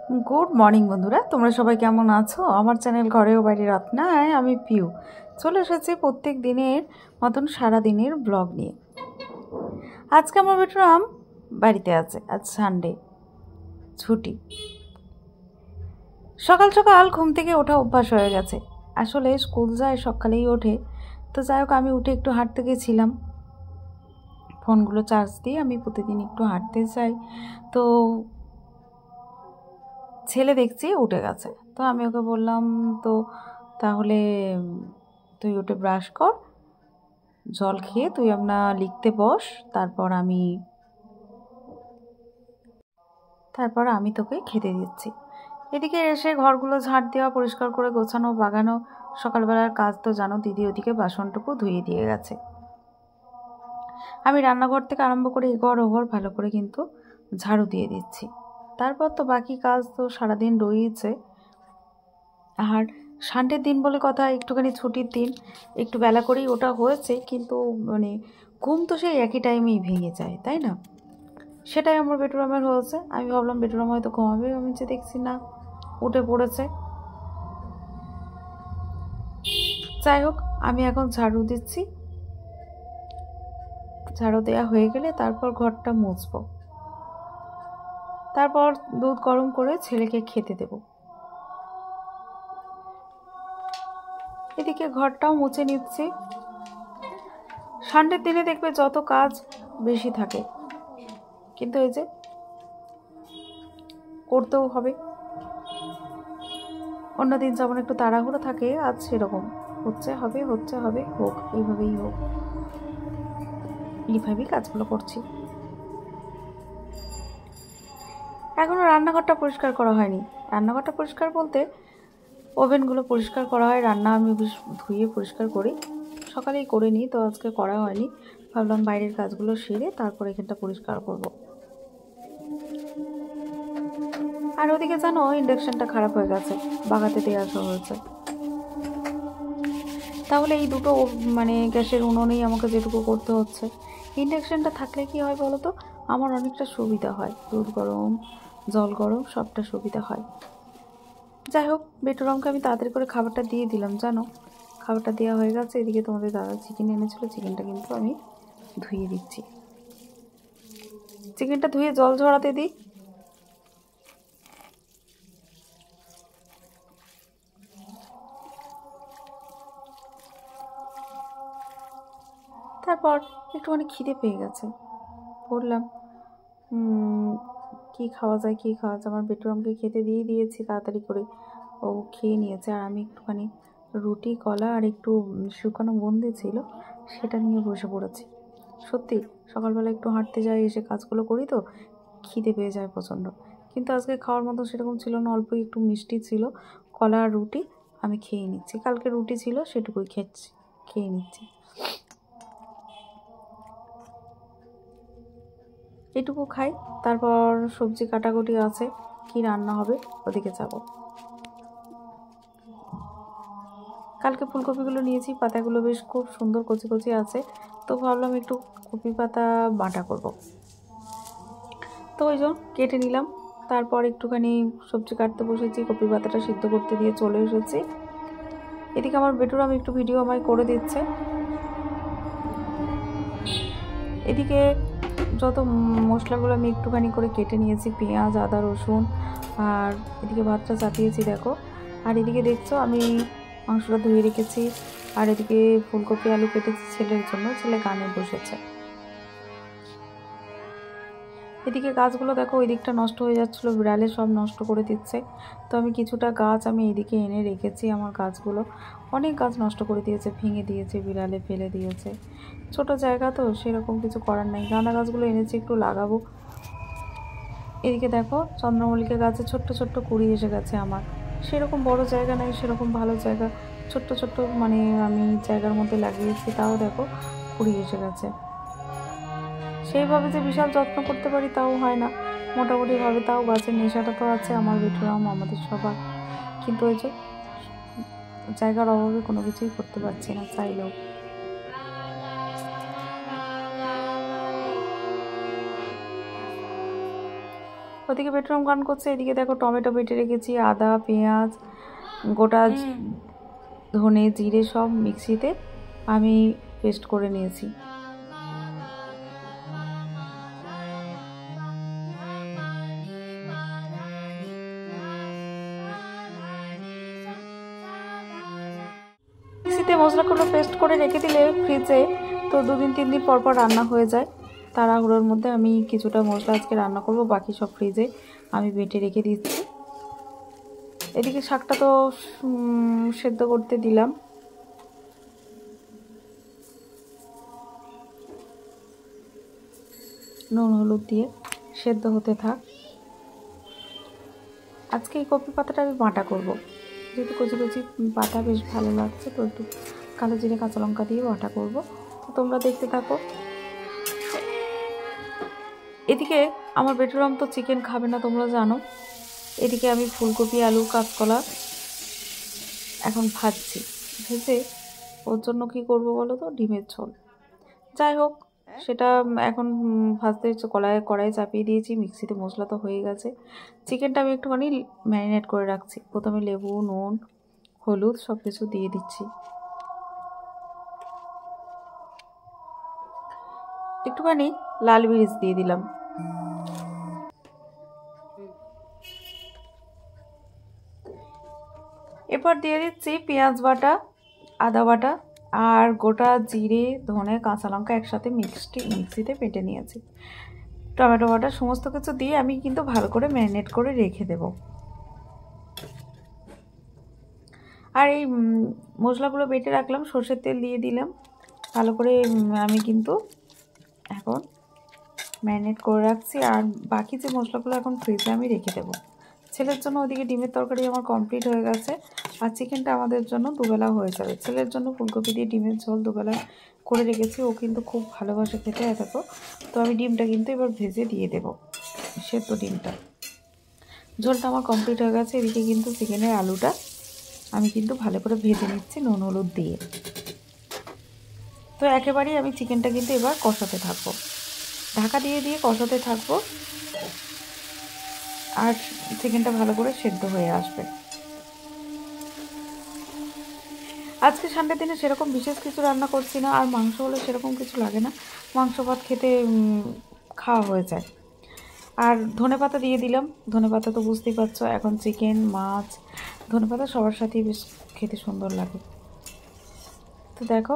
Good morning बंधुरा तुम्हारा सबाई केमन आछो आमार चैनल घरेओ बाइरे रत्नाय आमी पियू चले एसेछि प्रत्येक दिनेर मतन सारा दिनेर ब्लग निये। आज के आमार बेटुराम बाड़ीते आछे, आज सानडे छुटी। सकाल सकाल घुम थेके ओठा अभ्यास हये गेछे, आसले स्कुल जाय सकालेई ओठे। तो जाई होक आमी उठे एकटु हाঁटते गेछिलाम, फोनगुलो चार्ज दिए आमी प्रतिदिन एकटु हाঁटते जाई। तो ছেলে দেখছি উঠে গেছে, তো আমি ওকে বললাম তো তাহলে তুই উঠে ব্রাশ কর, জল খেয়ে তুই আপনার লিখতে বস, তারপর আমি তোকে খেতে দিচ্ছি। এদিকে এসে ঘরগুলো ঝাড় দেওয়া, পরিষ্কার করে গোছানো বাগানো, সকালবেলার কাজ তো জানো। দিদি ওদিকে বাসনটুকু ধুয়ে দিয়ে গেছে। আমি রান্নাঘর থেকে আরম্ভ করে এঘর ওঘর ভালো করে কিন্তু ঝাড়ু দিয়ে দিচ্ছি। তারপর তো বাকি কাজ তো সারাদিন রয়েছে। আর সানডের দিন বলে কথা, একটুখানি ছুটির দিন, একটু বেলা করেই ওটা হয়েছে, কিন্তু মানে ঘুম তো সেই একই টাইমেই ভেঙে যায়, তাই না? সেটাই আমার বেটুরামের হয়েছে। আমি ভাবলাম বেটুরাম হয়তো ঘুমাবে, আমি যে দেখছি না, উঠে পড়েছে। যাই হোক, আমি এখন ঝাড়ু দিচ্ছি। ঝাড়ু দেওয়া হয়ে গেলে তারপর ঘরটা মুছবো, তারপর দুধ গরম করে ছেলেকে খেতে দেব। এদিকে ঘরটাও মুছে নিচ্ছি। সানডের দিনে দেখবে যত কাজ বেশি থাকে, কিন্তু এই যে করতেও হবে। অন্যদিন যেমন একটু তাড়াহুড়ো থাকে, আজ সেরকম হচ্ছে হবে হোক, এইভাবেই হোক, এইভাবেই কাজগুলো করছি। এখনও রান্নাঘরটা পরিষ্কার করা হয়নি। রান্নাঘরটা পরিষ্কার বলতে ওভেনগুলো পরিষ্কার করা হয়, রান্না আমি বেশ ধুয়ে পরিষ্কার করি, সকালেই করে নিই, তো আজকে করা হয়নি। ভাবলাম বাইরের কাজগুলো সেরে তারপর এখানটা পরিষ্কার করব। আর ওদিকে জানো, ইন্ডাকশানটা খারাপ হয়ে গেছে, বাগাতে দিয়ে আসা হয়েছে। তাহলে এই দুটো মানে গ্যাসের উনুনেই আমাকে যেটুকু করতে হচ্ছে। ইন্ডাকশানটা থাকলে কি হয় বলো তো, আমার অনেকটা সুবিধা হয়, দুধ গরম জল গরম সবটা সুবিধা হয়। যাই হোক, বেটুরামকে আমি তাড়াতাড়ি করে খাবারটা দিয়ে দিলাম। জানো, খাবারটা দেওয়া হয়ে গেছে। এদিকে তোমাদের দাদা চিকেন এনেছিল, চিকেনটা কিন্তু আমি ধুয়ে দিচ্ছি। চিকেনটা ধুয়ে জল ঝরাতে দিই। তারপর একটুখানি খিদে পেয়ে গেছে, বললাম কি খাওয়া যায়। আমার বেটুরামকে খেতে দিয়ে দিয়েছি তাড়াতাড়ি করে, ও খেয়ে নিয়েছে। আর আমি একটুখানি রুটি কলা আর একটু শুকানো বুন্দি ছিল, সেটা নিয়ে বসে পড়েছি। সত্যি সকালবেলা একটু হাঁটতে যাই, এসে কাজগুলো করি, তো খিদে পেয়ে যায় প্রচণ্ড। কিন্তু আজকে খাওয়ার মতো সেরকম ছিল না, অল্প একটু মিষ্টি ছিল, কলা আর রুটি আমি খেয়ে নিচ্ছি। কালকে রুটি ছিল, সেটুকুই খেয়ে নিচ্ছি। এটুকু খাই, তারপর সবজি কাটাকুটি আছে, কি রান্না হবে ওদিকে যাব। কালকে ফুলকপিগুলো নিয়েছি, পাতাগুলো বেশ খুব সুন্দর কচি কচি আছে, তো ভাবলাম একটু কপি পাতা বাটা করব। তো ওই জন্য কেটে নিলাম। তারপর একটুখানি সবজি কাটতে বসেছি, কপি পাতাটা সিদ্ধ করতে দিয়ে চলে এসেছি। এদিকে আমার বেটুরাম একটু ভিডিও আমায় করে দিচ্ছে। এদিকে যত মশলাগুলো আমি একটুখানি করে কেটে নিয়েছি, পেঁয়াজ আদা রসুন, আর এদিকে ভাতটা চাপিয়েছি দেখো। আর এদিকে দেখছো আমি মাংসটা ধুয়ে রেখেছি, আর এদিকে ফুলকপি আলু কেটেছি ছেলের জন্য, ছেলে গানে বসেছে। এদিকে গাছগুলো দেখো, ওই দিকটা নষ্ট হয়ে যাচ্ছিলো, বিড়ালে সব নষ্ট করে দিচ্ছে। তো আমি কিছুটা গাছ আমি এদিকে এনে রেখেছি। আমার গাছগুলো অনেক গাছ নষ্ট করে দিয়েছে, ভেঙে দিয়েছে, বিড়ালে ফেলে দিয়েছে। ছোট জায়গা তো, সেরকম কিছু করার নেই। গাঁদা গাছগুলো এনেছি, একটু লাগাবো। এদিকে দেখো চন্দ্রমল্লিকা গাছে ছোট্ট ছোট্ট কুড়ি এসে গেছে আমার। সেরকম বড় জায়গা নেই, সেরকম ভালো জায়গা, ছোট্ট ছোট্ট মানে আমি জায়গার মধ্যে লাগিয়েছি, তাও দেখো কুড়ি এসে গেছে। সেইভাবে যে বিশাল যত্ন করতে পারি তাও হয় না, মোটামুটিভাবে তাও গাছের নেশাটা তো আছে আমার বেটুরাম আমাদের সবার। কিন্তু ওই যে জায়গার অভাবে কোনো কিছুই করতে পারছি না চাইলেও। ওদিকে বেডরুম গান করছে, এদিকে দেখো টমেটো বেটে রেখেছি, আদা পেঁয়াজ গোটা ধনে জিরে সব মিক্সিতে আমি পেস্ট করে নিয়েছি। মিক্সিতে মশলাগুলো পেস্ট করে রেখে দিলে ফ্রিজে তো 2-3 দিন পর পর রান্না হয়ে যায়। তাড়াহুড়োর মধ্যে আমি কিছুটা মশলা আজকে রান্না করব, বাকি সব ফ্রিজে আমি বেটে রেখে দিচ্ছি। এদিকে শাকটা তো সেদ্ধ করতে দিলাম। নুন হলুদ দিয়ে সেদ্ধ হতে থাক। আজকে এই কপি পাতাটা আমি বাটা করব, যেহেতু কচি কচি পাতা বেশ ভালো লাগছে, তো একটু কালো জিরে কাঁচা লঙ্কা দিয়ে বাটা করব। তো তোমরা দেখতে থাকো। এদিকে আমার বেটুরাম তো চিকেন খাবে না তোমরা জানো। এদিকে আমি ফুলকপি আলু কাঁচকলা এখন ভাজছি। ভেজে ওর জন্য কী করবো বলো তো, ডিমের ঝোল। যাই হোক, সেটা এখন ভাজতে কড়াইয়ে চাপিয়ে দিয়েছি। মিক্সিতে মশলা তো হয়ে গেছে। চিকেনটা আমি একটুখানি ম্যারিনেট করে রাখছি। প্রথমে লেবু নুন হলুদ সব কিছু দিয়ে দিচ্ছি। একটুখানি লাল মরিচ দিয়ে দিলাম। এরপর দিয়ে দিচ্ছি পেঁয়াজ বাটা, আদা বাটা আর গোটা জিরে ধনে কাঁচা লঙ্কা একসাথে মিক্সিতে পেটে নিয়েছি। টমেটো বাটা সমস্ত কিছু দিয়ে আমি কিন্তু ভালো করে ম্যারিনেট করে রেখে দেব। আর এই মশলাগুলো বেটে রাখলাম, সর্ষের তেল দিয়ে দিলাম। ভালো করে আমি কিন্তু এখন ম্যারিনেট করে রাখছি। আর বাকি যে মশলাগুলো এখন ফ্রিজে আমি রেখে দেবো। ছেলের জন্য ওদিকে ডিমের তরকারি আমার কমপ্লিট হয়ে গেছে, আর চিকেনটা আমাদের জন্য দুবেলা হয়ে যাবে। ছেলের জন্য ফুলকপি দিয়ে ডিমের ঝোল দুবেলা করে রেখেছি, ও কিন্তু খুব ভালোবাসে খেতে। দেখো, তো আমি ডিমটা কিন্তু এবার ভেজে দিয়ে দেবো, সেদ্ধ ডিমটা। ঝোলটা আমার কমপ্লিট হয়ে গেছে। এদিকে কিন্তু চিকেনের আলুটা আমি কিন্তু ভালো করে ভেজে নিচ্ছি নুন হলুদ দিয়ে। তো একেবারেই আমি চিকেনটা কিন্তু এবার কষাতে থাকবো, ঢাকা দিয়ে দিয়ে কষাতে থাকবো, আর চিকেনটা ভালো করে সেদ্ধ হয়ে আসবে। আজকে সানডে দিনে সেরকম বিশেষ কিছু রান্না করছি না, আর মাংস হলে সেরকম কিছু লাগে না, মাংস ভাত খেতে খাওয়া হয়ে যায়। আর ধনেপাতা দিয়ে দিলাম। ধনেপাতা তো বুঝতেই পারছো, এখন চিকেন মাছ ধনেপাতা সবার সাথেই বেশ খেতে সুন্দর লাগে। তো দেখো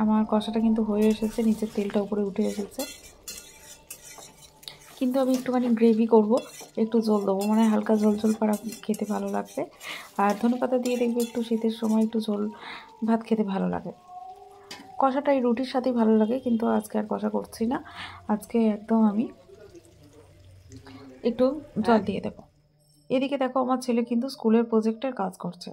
আমার কষাটা কিন্তু হয়ে এসেছে, নিচের তেলটা উপরে উঠে এসেছে। কিন্তু আমি একটুখানি গ্রেভি করব, একটু ঝোল দেবো, মানে হালকা ঝোল ঝোল পাড়া খেতে ভালো লাগবে। আর ধনেপাতা দিয়ে দেখবে একটু শীতের সময় একটু ঝোল ভাত খেতে ভালো লাগে। কষাটা এই রুটির সাথেই ভালো লাগে, কিন্তু আজকে আর কষা করছি না। আজকে একদম আমি একটু জল দিয়ে দেবো। এদিকে দেখো আমার ছেলে কিন্তু স্কুলের প্রজেক্টের কাজ করছে।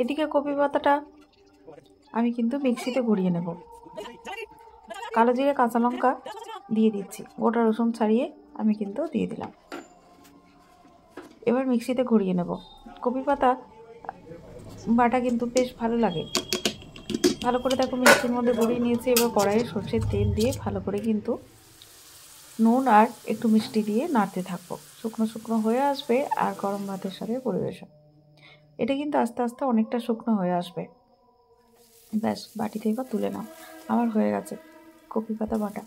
এদিকে কপি পাতাটা আমি কিন্তু মিক্সিতে ঘুরিয়ে নেব। কালো জিরে কাঁচা লঙ্কা দিয়ে দিচ্ছি, গোটা রসুন ছাড়িয়ে আমি কিন্তু দিয়ে দিলাম। এবার মিক্সিতে ঘুরিয়ে নেব। কপি পাতা বাটা কিন্তু বেশ ভালো লাগে। ভালো করে দেখো মিক্সির মধ্যে ঘুরিয়ে নিয়েছি। এবার কড়াইয়ে সর্ষের তেল দিয়ে ভালো করে কিন্তু নুন আর একটু মিষ্টি দিয়ে নাড়তে থাকবো। শুকনো শুকনো হয়ে আসবে আর গরম ভাতের সাথে পরিবেশন। এটা কিন্তু আস্তে আস্তে অনেকটা শুকনো হয়ে আসবে। ব্যাস, বাটিতে এবার তুলে নাও। আমার হয়ে গেছে কপি পাতা বাটা।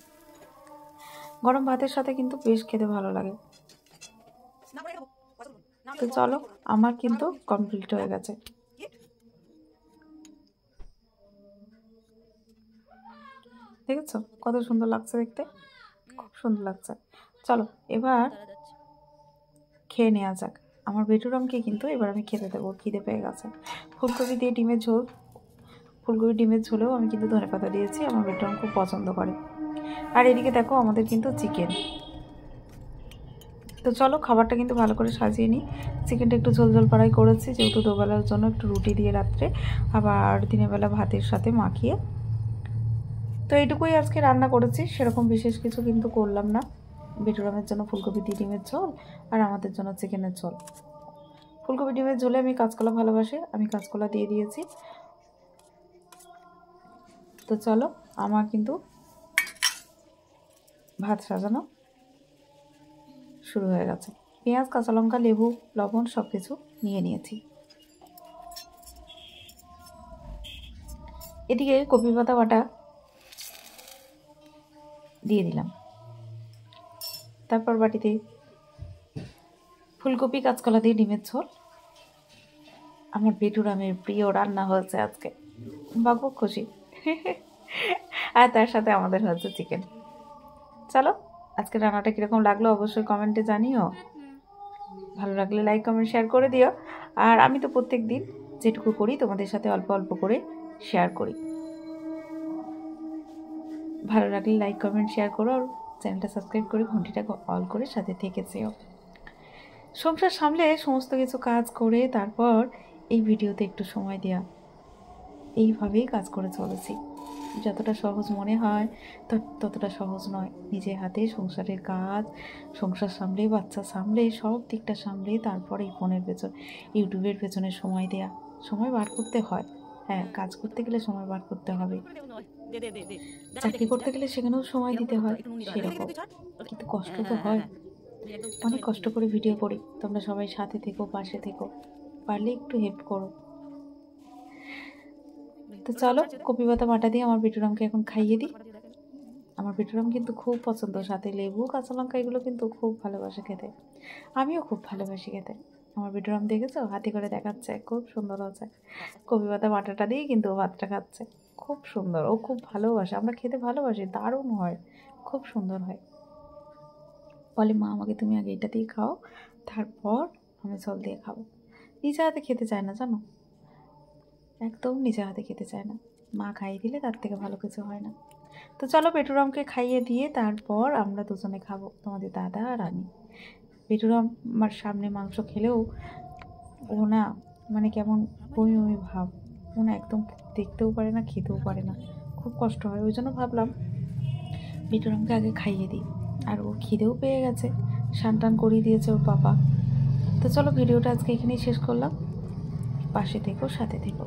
গরম ভাতের সাথে কিন্তু বেশ খেতে ভালো লাগে। তো চলো, আমার কিন্তু কমপ্লিট হয়ে গেছে। দেখেছো কত সুন্দর লাগছে দেখতে, খুব সুন্দর লাগছে। চলো এবার খেয়ে নেওয়া যাক। আমার বেটুরামকে কিন্তু এবার আমি খেতে দেবো, খিদে পেয়ে গেছে। ফুলকপি দিয়ে ডিমের ঝোল, ফুলকপি ডিমের ঝোলেও আমি কিন্তু ধনেপাতা দিয়েছি, আমার বেটুরাম খুব পছন্দ করে। আর এদিকে দেখো আমাদের কিন্তু চিকেন। তো চলো খাবারটা কিন্তু ভালো করে সাজিয়ে নিই। চিকেনটা একটু ঝোল ঝোল পাড়াই করেছি, যেহেতু দুবেলার জন্য একটু রুটি দিয়ে রাত্রে, আবার দিনের বেলা ভাতের সাথে মাখিয়ে। তো এইটুকুই আজকে রান্না করেছি, সেরকম বিশেষ কিছু কিন্তু করলাম না। বেটুরামের জন্য ফুলকপি দিয়ে ডিমের ঝোল, আর আমাদের জন্য চিকেনের ঝোল। ফুলকপি ডিমের ঝোলে আমি কাঁচকলা ভালোবাসি, আমি কাঁচকলা দিয়ে দিয়েছি। তো চলো, আমার কিন্তু ভাত সাজানো শুরু হয়ে গেছে। পেঁয়াজ, কাঁচা লঙ্কা, লেবু, লবণ সব কিছু নিয়ে নিয়েছি। এদিকে কপি পাতা বাটা দিয়ে দিলাম। তারপর বাটিতে ফুলকপি, কাঁচকলা দিয়ে ডিমের ঝোল, আমার বেটুরামের প্রিয় রান্না হয়েছে আজকে, বাবু খুশি। আর তার সাথে আমাদের হচ্ছে চিকেন। চলো, আজকে রান্নাটা কীরকম লাগলো অবশ্যই কমেন্টে জানিও। ভালো লাগলে লাইক, কমেন্ট, শেয়ার করে দিও। আর আমি তো প্রত্যেক দিন যেটুকু করি তোমাদের সাথে অল্প অল্প করে শেয়ার করি। ভালো লাগলে লাইক, কমেন্ট, শেয়ার করো। আর চ্যানেলটা সাবস্ক্রাইব করে ঘন্টিটা অল করে সাথে থেকে যেও। সংসার সামলে সমস্ত কিছু কাজ করে তারপর এই ভিডিওতে একটু সময় দেওয়া, এইভাবেই কাজ করে চলেছি। যতটা সহজ মনে হয় ততটা সহজ নয়। নিজের হাতে সংসারের কাজ, সংসার সামলে, বাচ্চা সামলে, সব দিকটা সামলে তারপর এই ফোনের পেছন, ইউটিউবের পেছনে সময় দেয়া, সময় বার করতে হয়। হ্যাঁ, কাজ করতে গেলে সময় বার করতে হবে, চাকরি করতে গেলে সেখানেও সময় দিতে হয় সেরকম, কিন্তু কষ্ট তো হয়। অনেক কষ্ট করে ভিডিও করি, তোমরা সবাই সাথে থেকো, পাশে থেকো, পারলে একটু হেল্প করো। তো চলো, কপি পাতা বাটা দিয়ে আমার বেটুরামকে এখন খাইয়ে দিই। আমার বেটুরাম কিন্তু খুব পছন্দ, সাথে লেবু, কাঁচা লঙ্কা এগুলো কিন্তু খুব ভালোবাসে খেতে, আমিও খুব ভালোবাসি খেতে। আমার বেটুরাম দেখেছো, হাতে করে দেখাচ্ছে, খুব সুন্দর হচ্ছে। কপি পাতা বাটাটা দিয়ে কিন্তু ও ভাতটা খাচ্ছে, খুব সুন্দর, ও খুব ভালোবাসে, আমরা খেতে ভালোবাসি, দারুণ হয়, খুব সুন্দর হয়। বলে মা আমাকে তুমি আগে এটা দিয়ে খাও, তারপর আমি জল দিয়ে খাবো। নিজে হাতে খেতে চায় না জানো, একদম নিজে হাতে খেতে চায় না, মা খাইয়ে দিলে তার থেকে ভালো কিছু হয় না। তো চলো, বেটুরামকে খাইয়ে দিয়ে তারপর আমরা দুজনে খাবো, তোমাদের দাদা আর আমি। বেটুরাম আমার সামনে মাংস খেলেও ও না, মানে কেমন বমি বমি ভাব, ও না একদম দেখতেও পারে না, খেতেও পারে না, খুব কষ্ট হয়। ওই জন্য ভাবলাম বেটুরামকে আগে খাইয়ে দিই। আর ও খিদেও পেয়ে গেছে, স্নান টান করিয়ে দিয়েছে ওর পাপা। তো চলো, ভিডিওটা আজকে এখানেই শেষ করলাম। পাশে থেকো, সাথে থেকো।